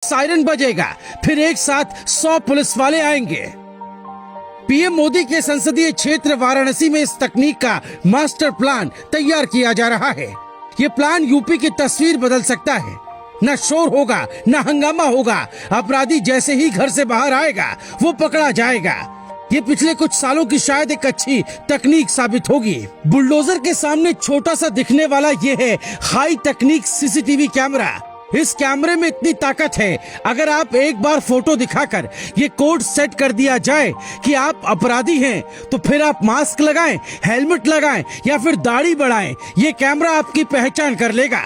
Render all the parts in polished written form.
Siren बजेगा, फिर एक साथ 100 पुलिस वाले आएंगे। पीएम मोदी के संसदीय क्षेत्र वाराणसी में इस तकनीक का मास्टर प्लान तैयार किया जा रहा है। ये प्लान यूपी की तस्वीर बदल सकता है। न शोर होगा, न हंगामा होगा। अपराधी जैसे ही घर से बाहर आएगा वो पकड़ा जाएगा। ये पिछले कुछ सालों की शायद एक अच्छी तकनीक साबित होगी। बुलडोजर के सामने छोटा सा दिखने वाला ये है हाई तकनीक सीसीटीवी कैमरा। इस कैमरे में इतनी ताकत है, अगर आप एक बार फोटो दिखाकर ये कोड सेट कर दिया जाए कि आप अपराधी हैं, तो फिर आप मास्क लगाएं, हेलमेट लगाएं या फिर दाढ़ी बढ़ाएं, ये कैमरा आपकी पहचान कर लेगा।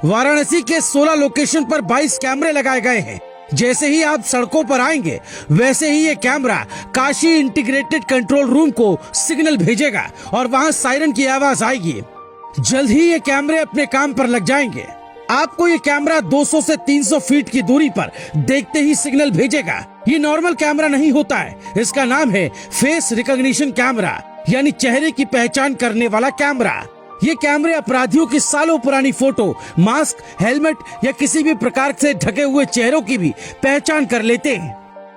वाराणसी के 16 लोकेशन पर 22 कैमरे लगाए गए हैं। जैसे ही आप सड़कों पर आएंगे, वैसे ही ये camera Kashi integrated control room को सिग्नल भेजेगा और वहाँ सायरन की आवाज आएगी। जल्द ही ये कैमरे अपने काम पर लग जाएंगे। आपको ये कैमरा 200 से 300 फीट की दूरी पर देखते ही सिग्नल भेजेगा। ये नॉर्मल कैमरा नहीं होता है, इसका नाम है फेस रिकॉग्निशन कैमरा, यानी चेहरे की पहचान करने वाला कैमरा। ये कैमरे अपराधियों की सालों पुरानी फोटो, मास्क, हेलमेट या किसी भी प्रकार से ढके हुए चेहरों की भी पहचान कर लेते हैं।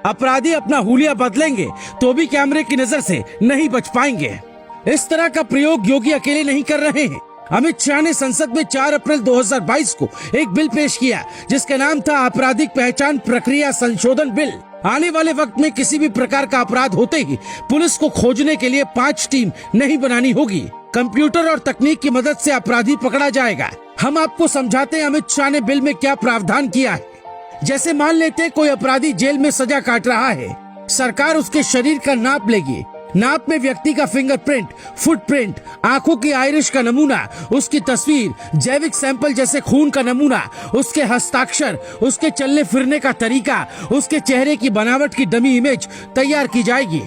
अपराधी अपना हुलिया बदलेंगे तो भी कैमरे की नजर से नहीं बच पाएंगे। इस तरह का प्रयोग योगी अकेले नहीं कर रहे हैं। अमित शाह ने संसद में 4 अप्रैल 2022 को एक बिल पेश किया जिसका नाम था आपराधिक पहचान प्रक्रिया संशोधन बिल। आने वाले वक्त में किसी भी प्रकार का अपराध होते ही पुलिस को खोजने के लिए 5 टीम नहीं बनानी होगी। कंप्यूटर और तकनीक की मदद से अपराधी पकड़ा जाएगा। हम आपको समझाते हैं अमित शाह ने बिल में क्या प्रावधान किया है। जैसे मान लेते कोई अपराधी जेल में सजा काट रहा है, सरकार उसके शरीर का नाप लेगी। नाप में व्यक्ति का फिंगरप्रिंट, फुटप्रिंट, आंखों की आइरिश का नमूना, उसकी तस्वीर, जैविक सैंपल जैसे खून का नमूना, उसके हस्ताक्षर, उसके चलने फिरने का तरीका, उसके चेहरे की बनावट की डमी इमेज तैयार की जाएगी।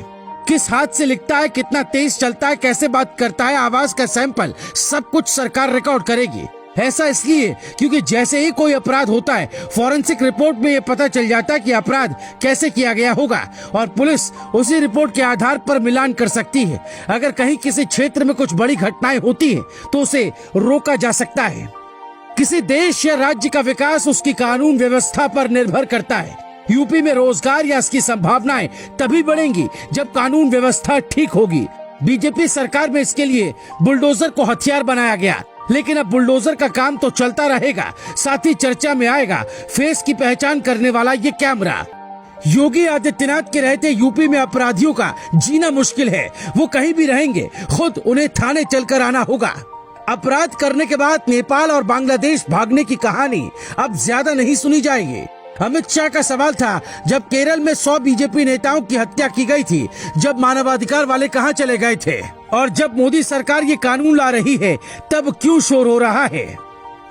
किस हाथ से लिखता है, कितना तेज चलता है, कैसे बात करता है, आवाज का सैंपल, सब कुछ सरकार रिकॉर्ड करेगी। ऐसा इसलिए क्योंकि जैसे ही कोई अपराध होता है, फॉरेंसिक रिपोर्ट में ये पता चल जाता है कि अपराध कैसे किया गया होगा और पुलिस उसी रिपोर्ट के आधार पर मिलान कर सकती है। अगर कहीं किसी क्षेत्र में कुछ बड़ी घटनाएं होती हैं, तो उसे रोका जा सकता है। किसी देश या राज्य का विकास उसकी कानून व्यवस्था पर निर्भर करता है। यूपी में रोजगार या इसकी संभावनाएं तभी बढ़ेंगी जब कानून व्यवस्था ठीक होगी। बीजेपी सरकार में इसके लिए बुलडोजर को हथियार बनाया गया, लेकिन अब बुलडोजर का काम तो चलता रहेगा, साथ ही चर्चा में आएगा फेस की पहचान करने वाला ये कैमरा। योगी आदित्यनाथ के रहते यूपी में अपराधियों का जीना मुश्किल है। वो कहीं भी रहेंगे, खुद उन्हें थाने चलकर आना होगा। अपराध करने के बाद नेपाल और बांग्लादेश भागने की कहानी अब ज्यादा नहीं सुनी जाएगी। अमित शाह का सवाल था, जब केरल में 100 बीजेपी नेताओं की हत्या की गई थी, जब मानवाधिकार वाले कहां चले गए थे? और जब मोदी सरकार ये कानून ला रही है, तब क्यों शोर हो रहा है?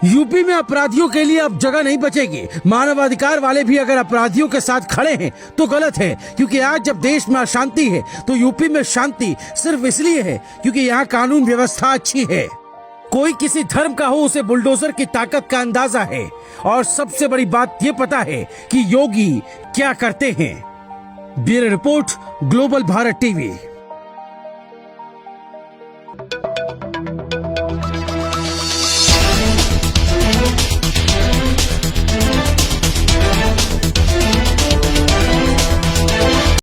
यूपी में अपराधियों के लिए अब जगह नहीं बचेगी। मानवाधिकार वाले भी अगर अपराधियों के साथ खड़े हैं तो गलत है, क्योंकि आज जब देश में अशांति है तो यूपी में शांति सिर्फ इसलिए है क्योंकि यहाँ कानून व्यवस्था अच्छी है। कोई किसी धर्म का हो, उसे बुलडोजर की ताकत का अंदाजा है। और सबसे बड़ी बात ये पता है कि योगी क्या करते हैं। Bureau report, global Bharat TV.